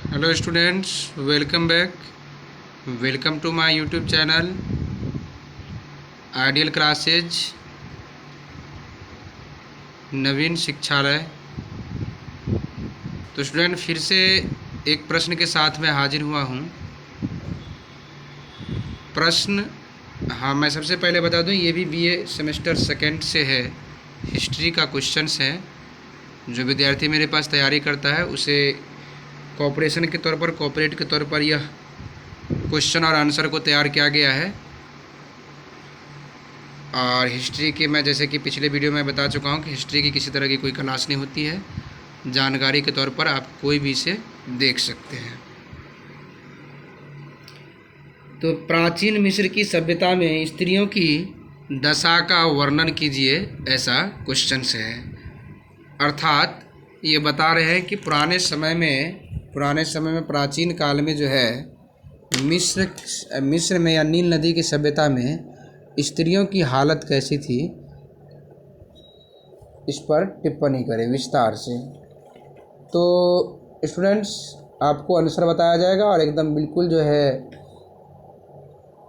Hello students, welcome back. Welcome to my YouTube channel Ideal Classes नवीन शिक्षालय। तो student फिर से एक प्रश्न के साथ मैं हाजिर हुआ हूँ। प्रश्न मैं सबसे पहले बता दूँ, ये भी बीए सेमेस्टर सेकेंड से है। हिस्ट्री का क्वेश्चंस है। जो विद्यार्थी मेरे पास तैयारी करता है उसे कोऑपरेशन के तौर पर, कोऑपरेट के तौर पर यह क्वेश्चन और आंसर को तैयार किया गया है। और हिस्ट्री की मैं जैसे कि पिछले वीडियो में बता चुका हूँ कि हिस्ट्री की किसी तरह की कोई क्लास नहीं होती है। जानकारी के तौर पर आप कोई भी इसे देख सकते हैं। तो प्राचीन मिस्र की सभ्यता में स्त्रियों की दशा का वर्णन कीजिए, ऐसा क्वेश्चन है। अर्थात ये बता रहे हैं कि पुराने समय में प्राचीन काल में जो है मिस्र में या नील नदी की सभ्यता में स्त्रियों की हालत कैसी थी, इस पर टिप्पणी करें विस्तार से। तो स्टूडेंट्स, आपको आंसर बताया जाएगा और एकदम बिल्कुल जो है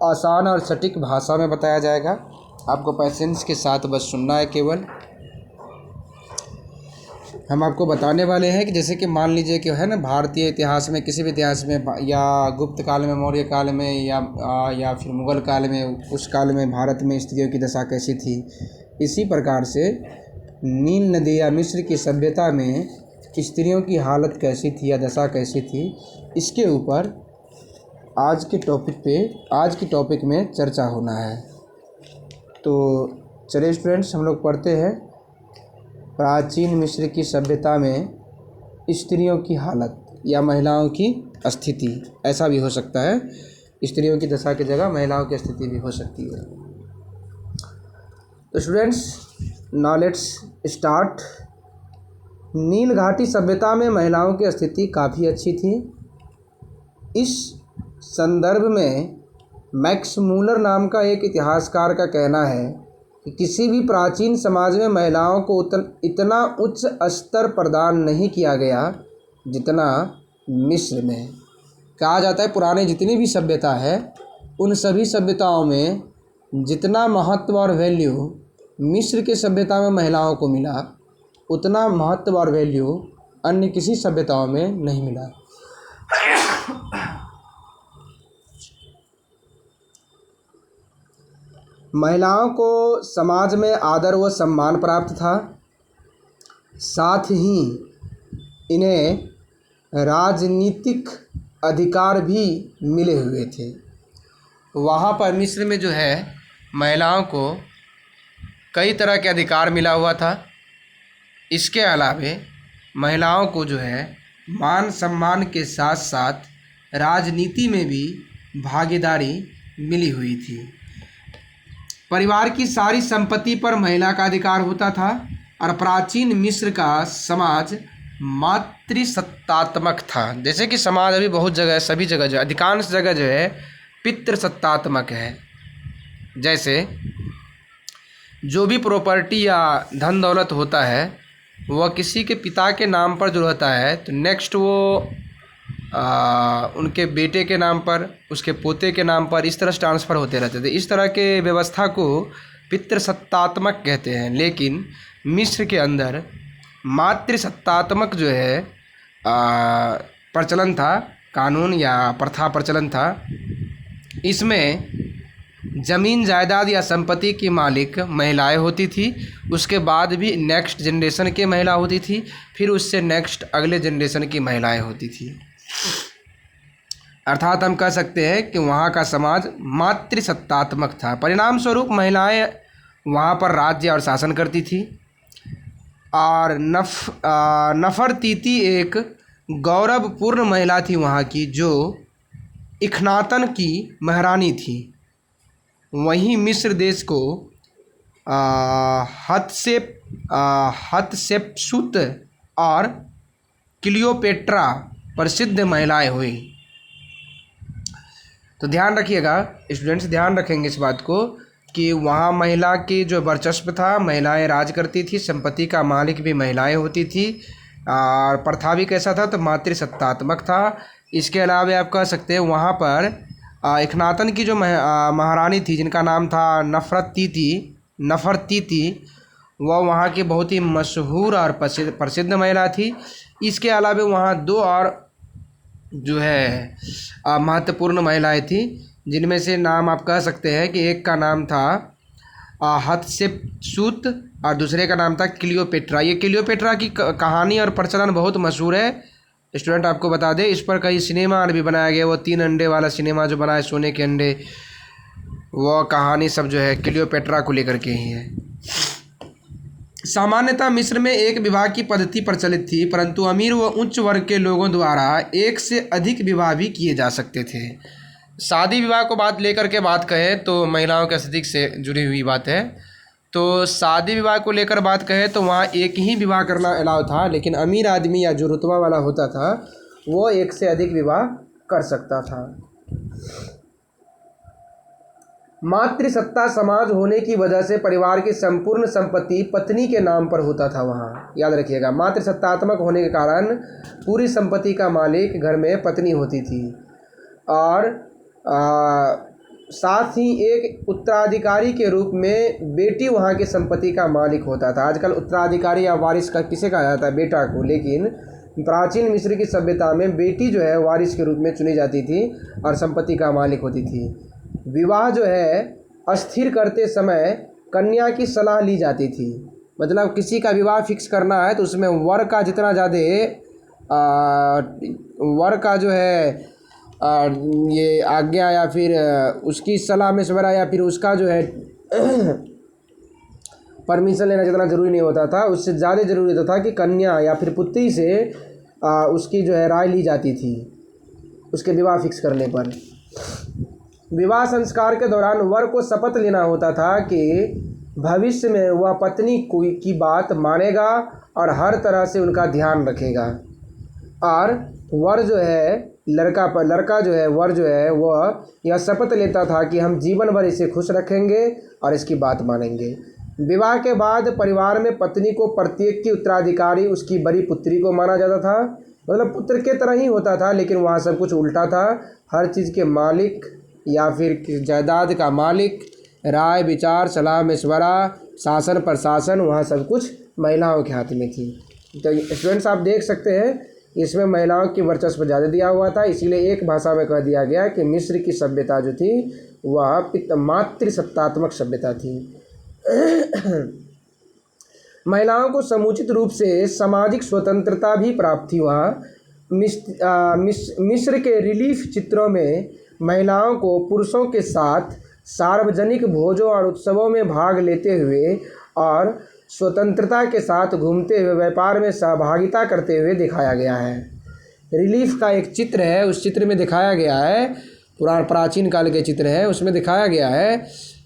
आसान और सटीक भाषा में बताया जाएगा। आपको पैसेंस के साथ बस सुनना है केवल। हम आपको बताने वाले हैं कि जैसे कि मान लीजिए कि है ना, भारतीय इतिहास में, किसी भी इतिहास में, या गुप्त काल में, मौर्य काल में, या फिर मुग़ल काल में, उस काल में भारत में स्त्रियों की दशा कैसी थी। इसी प्रकार से नील नदी या मिस्र की सभ्यता में स्त्रियों की हालत कैसी थी या दशा कैसी थी, इसके ऊपर आज की टॉपिक में चर्चा होना है। तो चलिए स्टूडेंट्स, हम लोग पढ़ते हैं। प्राचीन मिस्र की सभ्यता में स्त्रियों की हालत या महिलाओं की स्थिति, ऐसा भी हो सकता है। स्त्रियों की दशा की जगह महिलाओं की स्थिति भी हो सकती है। तो स्टूडेंट्स, नाउ लेट्स स्टार्ट। नील घाटी सभ्यता में महिलाओं की स्थिति काफ़ी अच्छी थी। इस संदर्भ में मैक्स मूलर नाम का एक इतिहासकार का कहना है कि किसी भी प्राचीन समाज में महिलाओं को इतना उच्च स्तर प्रदान नहीं किया गया जितना मिस्र में। कहा जाता है पुराने जितनी भी सभ्यता है, उन सभी सभ्यताओं में जितना महत्व और वैल्यू मिस्र के सभ्यता में महिलाओं को मिला, उतना महत्व और वैल्यू अन्य किसी सभ्यताओं में नहीं मिला। महिलाओं को समाज में आदर व सम्मान प्राप्त था। साथ ही इन्हें राजनीतिक अधिकार भी मिले हुए थे। वहाँ पर मिस्र में जो है महिलाओं को कई तरह के अधिकार मिला हुआ था। इसके अलावे महिलाओं को जो है मान सम्मान के साथ साथ राजनीति में भी भागीदारी मिली हुई थी। परिवार की सारी संपत्ति पर महिला का अधिकार होता था और प्राचीन मिस्र का समाज मातृसत्तात्मक था। जैसे कि समाज अभी बहुत जगह, सभी जगह जो अधिकांश जगह जो है पितृसत्तात्मक है। जैसे जो भी प्रॉपर्टी या धन दौलत होता है वह किसी के पिता के नाम पर जो रहता है, तो नेक्स्ट वो उनके बेटे के नाम पर, उसके पोते के नाम पर, इस तरह से ट्रांसफ़र होते रहते थे। इस तरह के व्यवस्था को पितृसत्तात्मक कहते हैं। लेकिन मिस्र के अंदर मातृसत्तात्मक जो है प्रचलन था, कानून या प्रथा प्रचलन था। इसमें ज़मीन जायदाद या संपत्ति की मालिक महिलाएं होती थी। उसके बाद भी नेक्स्ट जनरेशन की महिला होती थी, फिर उससे नेक्स्ट अगले जनरेशन की महिलाएं होती थी। अर्थात हम कह सकते हैं कि वहाँ का समाज मातृसत्तात्मक था। परिणाम स्वरूप महिलाएं वहाँ पर राज्य और शासन करती थी। और नफरतीति एक गौरवपूर्ण महिला थी वहाँ की, जो इखनातन की महारानी थी। वहीं मिस्र देश को हतशेप्सुत और क्लियोपेट्रा प्रसिद्ध महिलाएं हुई। तो ध्यान रखिएगा स्टूडेंट्स, ध्यान रखेंगे इस बात को कि वहाँ महिला की जो वर्चस्व था, महिलाएं राज करती थी, संपत्ति का मालिक भी महिलाएं होती थी। और प्रथा भी कैसा था, तो मातृसत्तात्मक था। इसके अलावा आप कह सकते हैं वहाँ पर इखनातन की जो महारानी थी जिनका नाम था नफरतीति, वह वहाँ की बहुत ही मशहूर और प्रसिद्ध महिला थी। इसके अलावा वहाँ दो और जो है महत्वपूर्ण महिलाएं थी, जिनमें से नाम आप कह सकते हैं कि एक का नाम था हतशेपसूत और दूसरे का नाम था क्लियोपेट्रा। ये क्लियोपेट्रा की कहानी और प्रचलन बहुत मशहूर है। स्टूडेंट आपको बता दें, इस पर कई सिनेमा भी बनाया गया। वो 3 अंडे वाला सिनेमा जो बना है, सोने के अंडे, वो कहानी सब जो है क्लियोपेट्रा को लेकर के ही है। सामान्यतः मिस्र में एक विवाह की पद्धति प्रचलित थी, परंतु अमीर व उच्च वर्ग के लोगों द्वारा एक से अधिक विवाह भी किए जा सकते थे। शादी विवाह को बात कहें तो महिलाओं के स्थिति से जुड़ी हुई बात है। तो शादी विवाह को लेकर बात कहें तो वहाँ एक ही विवाह करना अलाउ था, लेकिन अमीर आदमी या जो रुतबा वाला होता था वो एक से अधिक विवाह कर सकता था। मातृसत्ता समाज होने की वजह से परिवार की संपूर्ण संपत्ति पत्नी के नाम पर होता था। वहाँ याद रखिएगा, मातृसत्तात्मक होने के कारण पूरी संपत्ति का मालिक घर में पत्नी होती थी, और साथ ही एक उत्तराधिकारी के रूप में बेटी वहाँ की संपत्ति का मालिक होता था। आजकल उत्तराधिकारी या वारिस का किसे कहा जाता है? बेटा को। लेकिन प्राचीन मिस्र की सभ्यता में बेटी जो है वारिस के रूप में चुनी जाती थी और संपत्ति का मालिक होती थी। विवाह जो है अस्थिर करते समय कन्या की सलाह ली जाती थी। मतलब किसी का विवाह फिक्स करना है तो उसमें वर का जितना ज़्यादा वर का जो है ये आज्ञा या फिर उसकी सलाह मशवरा या फिर उसका जो है परमिशन लेना जितना ज़रूरी नहीं होता था, उससे ज़्यादा ज़रूरी होता था कि कन्या या फिर पुत्री से उसकी जो है राय ली जाती थी उसके विवाह फिक्स करने पर। विवाह संस्कार के दौरान वर को शपथ लेना होता था कि भविष्य में वह पत्नी की बात मानेगा और हर तरह से उनका ध्यान रखेगा। और वर जो है लड़का जो है वर जो है वह यह शपथ लेता था कि हम जीवन भर इसे खुश रखेंगे और इसकी बात मानेंगे। विवाह के बाद परिवार में पत्नी को प्रत्येक की उत्तराधिकारी उसकी बड़ी पुत्री को माना जाता था। मतलब पुत्र के तरह ही होता था, लेकिन वहाँ सब कुछ उल्टा था। हर चीज़ के मालिक या फिर जायदाद का मालिक, राय विचार सलाह मशवरा शासन प्रशासन वहाँ सब कुछ महिलाओं के हाथ में थी। तो स्टूडेंट्स आप देख सकते हैं इसमें महिलाओं की वर्चस्व ज़्यादा दिया हुआ था। इसीलिए एक भाषा में कह दिया गया कि मिस्र की सभ्यता जो थी वह मातृसत्तात्मक सभ्यता थी। महिलाओं को समुचित रूप से सामाजिक स्वतंत्रता भी प्राप्त थी। वहाँ मिस्र के रिलीफ चित्रों में महिलाओं को पुरुषों के साथ सार्वजनिक भोजों और उत्सवों में भाग लेते हुए और स्वतंत्रता के साथ घूमते हुए व्यापार में सहभागिता करते हुए दिखाया गया है। रिलीफ का एक चित्र है, उस चित्र में दिखाया गया है, प्राचीन काल के चित्र है, उसमें दिखाया गया है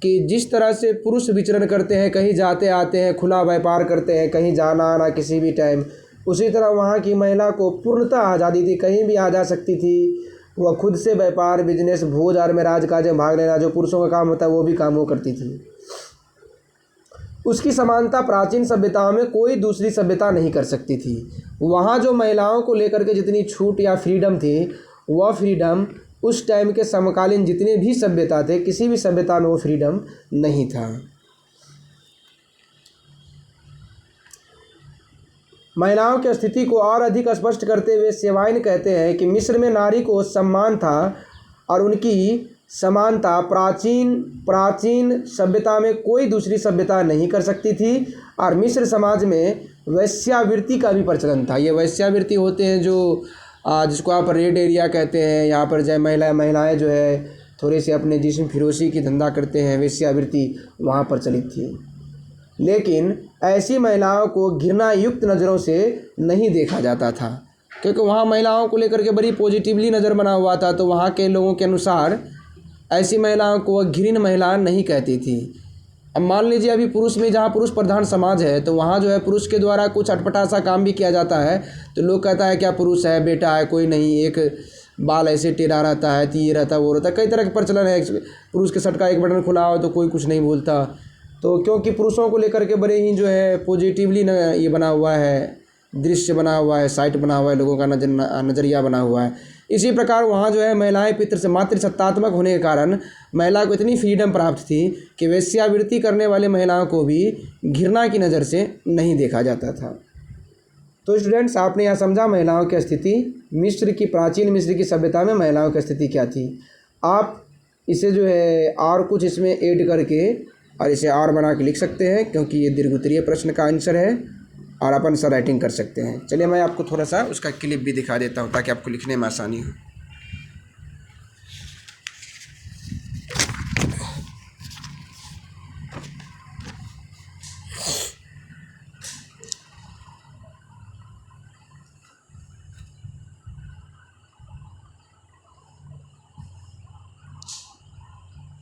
कि जिस तरह से पुरुष विचरण करते हैं, कहीं जाते आते हैं, खुला व्यापार करते हैं, कहीं जाना आना किसी भी टाइम, उसी तरह वहाँ की महिला को पूर्णतः आज़ादी थी, कहीं भी आ जा सकती थी। वह खुद से व्यापार बिजनेस भोज और में राजकाज में भाग लेना, जो पुरुषों का काम होता है वो भी काम वो करती थी। उसकी समानता प्राचीन सभ्यताओं में कोई दूसरी सभ्यता नहीं कर सकती थी। वहाँ जो महिलाओं को लेकर के जितनी छूट या फ्रीडम थी, वह फ्रीडम उस टाइम के समकालीन जितने भी सभ्यता थे, किसी भी सभ्यता में वो फ्रीडम नहीं था। महिलाओं की स्थिति को और अधिक स्पष्ट करते हुए सेवाइन कहते हैं कि मिस्र में नारी को सम्मान था और उनकी समानता प्राचीन सभ्यता में कोई दूसरी सभ्यता नहीं कर सकती थी। और मिस्र समाज में वैश्यावृत्ति का भी प्रचलन था। ये वैश्यावृत्ति होते हैं जो जिसको आप रेड एरिया कहते हैं, यहाँ पर जो महिलाएं जो है थोड़े से अपने जिस्म फिरोशी की धंधा करते हैं, वैश्यावृत्ति वहाँ प्रचलित थी। लेकिन ऐसी महिलाओं को घृणा युक्त नज़रों से नहीं देखा जाता था, क्योंकि वहाँ महिलाओं को लेकर के बड़ी पॉजिटिवली नज़र बना हुआ था। तो वहाँ के लोगों के अनुसार ऐसी महिलाओं को वह घृण महिला नहीं कहती थी। अब मान लीजिए अभी पुरुष में, जहाँ पुरुष प्रधान समाज है, तो वहाँ जो है पुरुष के द्वारा कुछ अटपटा सा काम भी किया जाता है तो लोग कहता है क्या पुरुष है, बेटा है, कोई नहीं, एक बाल ऐसे टेढ़ा रहता है, तो ये रहता है वो रहता है, कई तरह के प्रचलन है। पुरुष के शर्ट का एक बटन खुला हो तो कोई कुछ नहीं बोलता। तो क्योंकि पुरुषों को लेकर के बड़े ही जो है पॉजिटिवली ये बना हुआ है दृश्य बना हुआ है, साइट बना हुआ है, लोगों का नज़रिया बना हुआ है। इसी प्रकार वहाँ जो है महिलाएं पितृ से मातृसत्तात्मक होने के कारण महिला को इतनी फ्रीडम प्राप्त थी कि वेश्यावृत्ति करने वाली महिलाओं को भी घृणा की नज़र से नहीं देखा जाता था। तो स्टूडेंट्स, आपने यहाँ समझा महिलाओं की स्थिति, मिस्र की प्राचीन मिस्र की सभ्यता में महिलाओं की स्थिति क्या थी। आप इसे जो है और कुछ इसमें ऐड करके और इसे और बना के लिख सकते हैं, क्योंकि ये दीर्घोत्तरीय प्रश्न का आंसर है और अपन से राइटिंग कर सकते हैं। चलिए मैं आपको थोड़ा सा उसका क्लिप भी दिखा देता हूँ ताकि आपको लिखने में आसानी हो।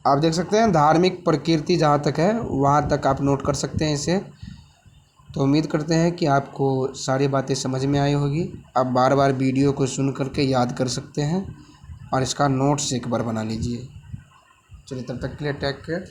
आप देख सकते हैं धार्मिक प्रकृति जहाँ तक है वहाँ तक आप नोट कर सकते हैं इसे। तो उम्मीद करते हैं कि आपको सारी बातें समझ में आई होगी। आप बार बार वीडियो को सुन करके याद कर सकते हैं और इसका नोट्स एक बार बना लीजिए। चलिए तब तक के लिए टेक केयर।